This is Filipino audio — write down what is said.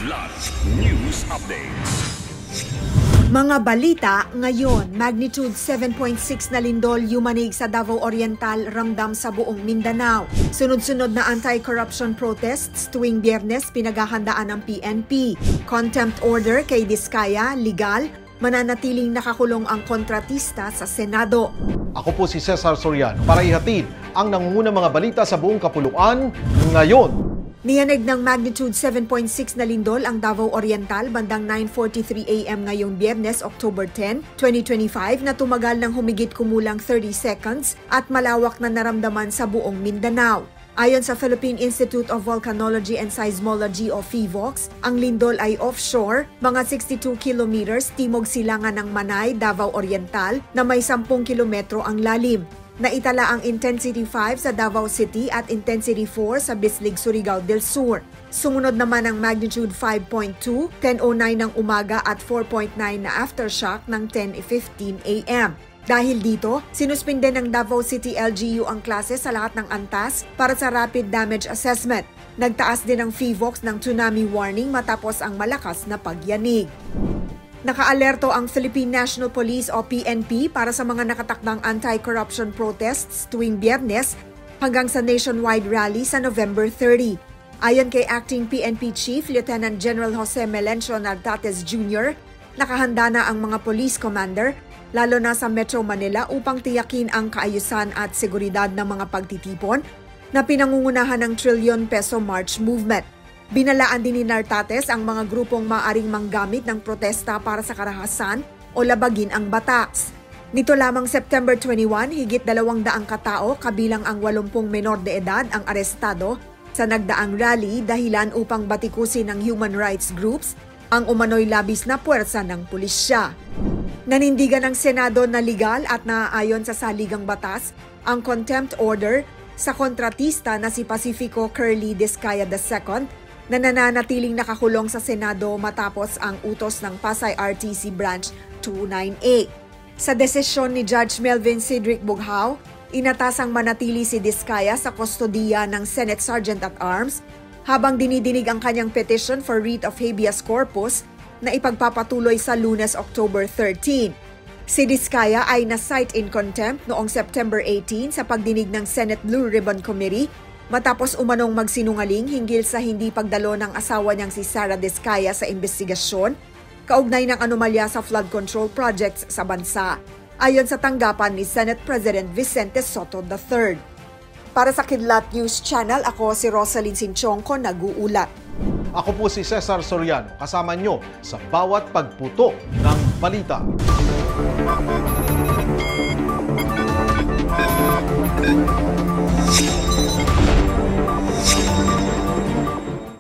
Kidlat News Updates. Mga balita ngayon, magnitude 7.6 na lindol yumanig sa Davao Oriental, ramdam sa buong Mindanao. Sunod-sunod na anti-corruption protests tuwing Biyernes pinaghahandaan ng PNP. Contempt order kay Diskaya, legal, mananatiling nakakulong ang kontratista sa Senado. Ako po si Cesar Soriano para ihatid ang nangungunang mga balita sa buong kapuluan ngayon. Niyanig ng magnitude 7.6 na lindol ang Davao Oriental bandang 9:43 AM ngayong Biyernes, October 10, 2025 na tumagal ng humigit kumulang 30 seconds at malawak na naramdaman sa buong Mindanao. Ayon sa Philippine Institute of Volcanology and Seismology o PHIVOLCS, ang lindol ay offshore, mga 62 kilometers timog silangan ng Manay, Davao Oriental na may 10 kilometro ang lalim. Naitala ang Intensity 5 sa Davao City at Intensity 4 sa Bislig, Surigao del Sur. Sumunod naman ang magnitude 5.2, 10:09 ng umaga at 4.9 na aftershock ng 10:15 AM. Dahil dito, sinuspinde ng Davao City LGU ang klase sa lahat ng antas para sa rapid damage assessment. Nagtaas din ang PHIVOLCS ng tsunami warning matapos ang malakas na pagyanig. Nakaalerto ang Philippine National Police o PNP para sa mga nakatakdang anti-corruption protests tuwing Biyernes hanggang sa nationwide rally sa November 30. Ayon kay Acting PNP Chief Lieutenant General Jose Melencio Nartates Jr., nakahanda na ang mga police commander lalo na sa Metro Manila upang tiyakin ang kaayusan at seguridad ng mga pagtitipon na pinangungunahan ng trilyon-peso March movement. Binalaan din ni Nartates ang mga grupong maaaring manggamit ng protesta para sa karahasan o labagin ang batas. Nito lamang September 21, higit 200 katao kabilang ang 80 menor de edad ang arestado sa nagdaang rally dahilan upang batikusin ng human rights groups ang umano'y labis na puwersa ng pulisya. Nanindigan ng Senado na legal at naaayon sa saligang batas ang contempt order sa kontratista na si Pacifico Curly Diskaya II na nananatiling nakakulong sa Senado matapos ang utos ng Pasay RTC Branch 298. Sa desisyon ni Judge Melvin Cedric Bughao, inatasang manatili si Diskaya sa kustodiya ng Senate Sergeant at Arms habang dinidinig ang kanyang petition for writ of habeas corpus na ipagpapatuloy sa Lunes, October 13. Si Diskaya ay na-cite in contempt noong September 18 sa pagdinig ng Senate Blue Ribbon Committee matapos umanong magsinungaling hinggil sa hindi pagdalo ng asawa niyang si Sara Diskaya sa investigasyon, kaugnay ng anomalya sa flood control projects sa bansa, ayon sa tanggapan ni Senate President Vicente Sotto III. Para sa Kidlat News Channel, ako si Rosalyn Sinchonco, nag-uulat. Ako po si Cesar Soriano, kasama nyo sa bawat pagputo ng balita.